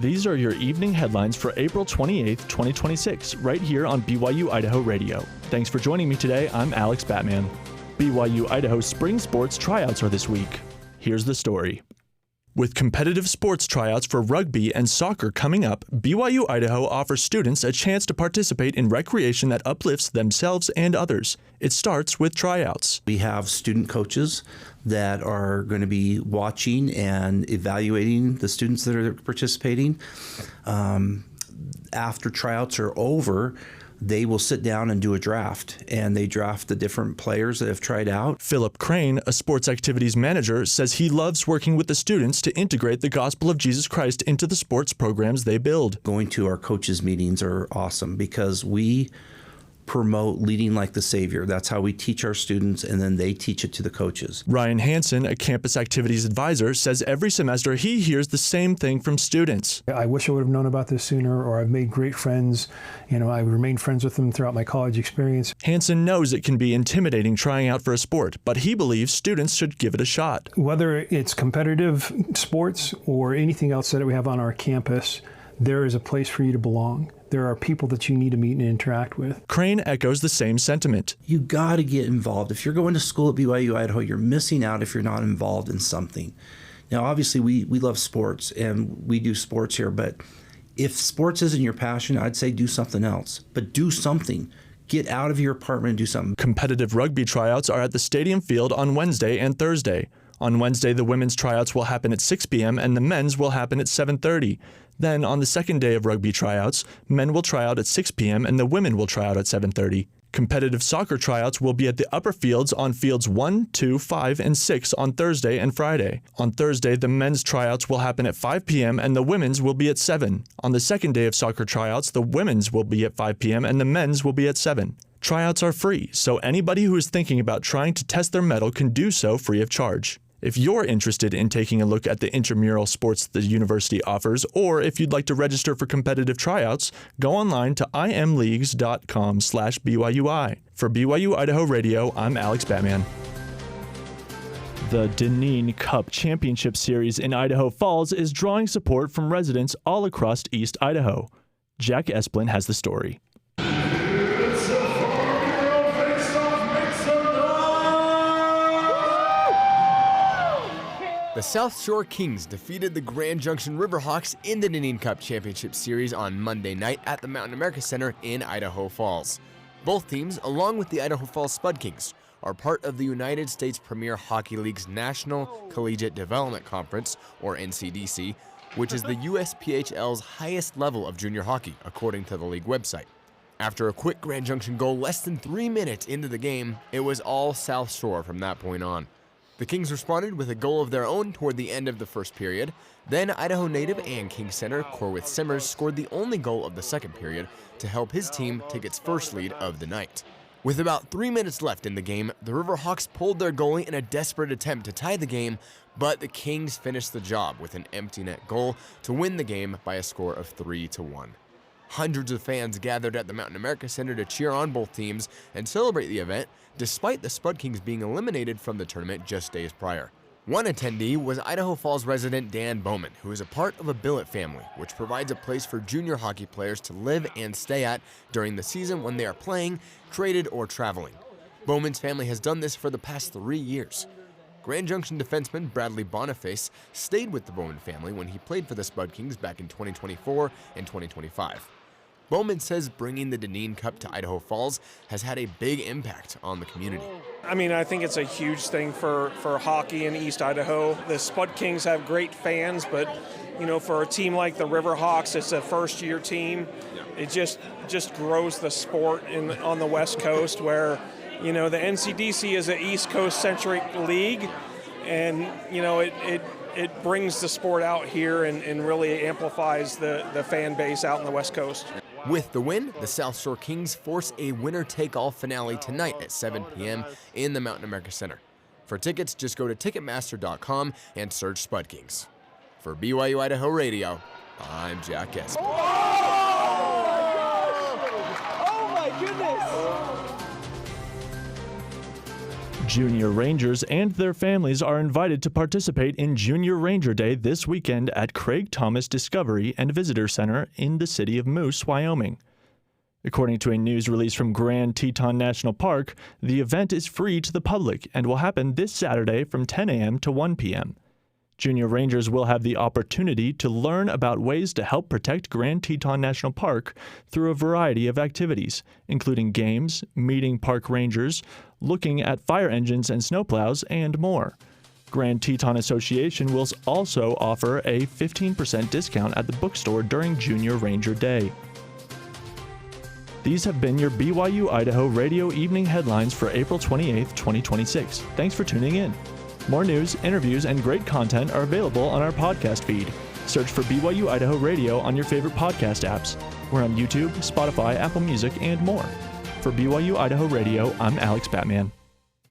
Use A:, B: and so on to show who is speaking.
A: These are your evening headlines for April 28, 2026, right here on BYU-Idaho Radio. Thanks for joining me today. I'm Alex Batman. BYU-Idaho spring sports tryouts are this week. Here's the story. With competitive sports tryouts for rugby and soccer coming up, BYU-Idaho offers students a chance to participate in recreation that uplifts themselves and others. It starts with tryouts.
B: We have student coaches that are going to be watching and evaluating the students that are participating. After tryouts are over, they will sit down and do a draft, and they draft the different players that have tried out.
A: Philip Crane, a sports activities manager, says he loves working with the students to integrate the gospel of Jesus Christ into the sports programs they build.
B: Going to our coaches' meetings are awesome because we promote leading like the Savior. That's how we teach our students, and then they teach it to the coaches.
A: Ryan Hansen, a campus activities advisor, says every semester he hears the same thing from students.
C: I wish I would have known about this sooner, or I've made great friends. I remained friends with them throughout my college experience.
A: Hansen knows it can be intimidating trying out for a sport, but he believes students should give it a shot.
C: Whether it's competitive sports or anything else that we have on our campus, there is a place for you to belong. There are people that you need to meet and interact with.
A: Crane echoes the same sentiment.
B: You got to get involved. If you're going to school at BYU-Idaho, you're missing out if you're not involved in something. Now, obviously, we love sports, and we do sports here, but if sports isn't your passion, I'd say do something else. But do something. Get out of your apartment and do something.
A: Competitive rugby tryouts are at the stadium field on Wednesday and Thursday. On Wednesday, the women's tryouts will happen at 6 p.m. and the men's will happen at 7:30. Then, on the second day of rugby tryouts, men will try out at 6 p.m. and the women will try out at 7:30. Competitive soccer tryouts will be at the upper fields on fields 1, 2, 5, and 6 on Thursday and Friday. On Thursday, the men's tryouts will happen at 5 p.m. and the women's will be at 7. On the second day of soccer tryouts, the women's will be at 5 p.m. and the men's will be at 7. Tryouts are free, so anybody who is thinking about trying to test their mettle can do so free of charge. If you're interested in taking a look at the intramural sports the university offers, or if you'd like to register for competitive tryouts, go online to imleagues.com/BYUI. For BYU-Idaho Radio, I'm Alex Batman. The Dineen Cup Championship Series in Idaho Falls is drawing support from residents all across East Idaho. Jack Esplin has the story.
D: The South Shore Kings defeated the Grand Junction Riverhawks in the Dineen Cup Championship Series on Monday night at the Mountain America Center in Idaho Falls. Both teams, along with the Idaho Falls Spud Kings, are part of the United States Premier Hockey League's National Collegiate Development Conference, or NCDC, which is the USPHL's highest level of junior hockey, according to the league website. After a quick Grand Junction goal less than 3 minutes into the game, it was all South Shore from that point on. The Kings responded with a goal of their own toward the end of the first period. Then Idaho native and Kings center Corwith Simmers scored the only goal of the second period to help his team take its first lead of the night. With about 3 minutes left in the game, the Riverhawks pulled their goalie in a desperate attempt to tie the game, but the Kings finished the job with an empty net goal to win the game by a score of 3-1. Hundreds of fans gathered at the Mountain America Center to cheer on both teams and celebrate the event, despite the Spud Kings being eliminated from the tournament just days prior. One attendee was Idaho Falls resident Dan Bowman, who is a part of a billet family, which provides a place for junior hockey players to live and stay at during the season when they are playing, traded, or traveling. Bowman's family has done this for the past 3 years. Grand Junction defenseman Bradley Boniface stayed with the Bowman family when he played for the Spud Kings back in 2024 and 2025. Bowman says bringing the Dineen Cup to Idaho Falls has had a big impact on the community.
E: I think it's a huge thing for hockey in East Idaho. The Spud Kings have great fans, but for a team like the Riverhawks, it's a first-year team. It just grows the sport on the West Coast, where the NCDC is an East Coast-centric league, and it brings the sport out here and really amplifies the fan base out in the West Coast.
D: With the win, the South Shore Kings force a winner-take-all finale tonight at 7 p.m. in the Mountain America Center. For tickets, just go to Ticketmaster.com and search Spud Kings. For BYU-Idaho Radio, I'm Jack Esplin.
F: Oh my goodness!
A: Junior Rangers and their families are invited to participate in Junior Ranger Day this weekend at Craig Thomas Discovery and Visitor Center in the city of Moose, Wyoming. According to a news release from Grand Teton National Park, the event is free to the public and will happen this Saturday from 10 a.m. to 1 p.m. Junior Rangers will have the opportunity to learn about ways to help protect Grand Teton National Park through a variety of activities, including games, meeting park rangers, looking at fire engines and snowplows, and more. Grand Teton Association will also offer a 15% discount at the bookstore during Junior Ranger Day. These have been your BYU-Idaho Radio Evening Headlines for April 28, 2026. Thanks for tuning in. More news, interviews, and great content are available on our podcast feed. Search for BYU-Idaho Radio on your favorite podcast apps. We're on YouTube, Spotify, Apple Music, and more. For BYU-Idaho Radio, I'm Alex Batman.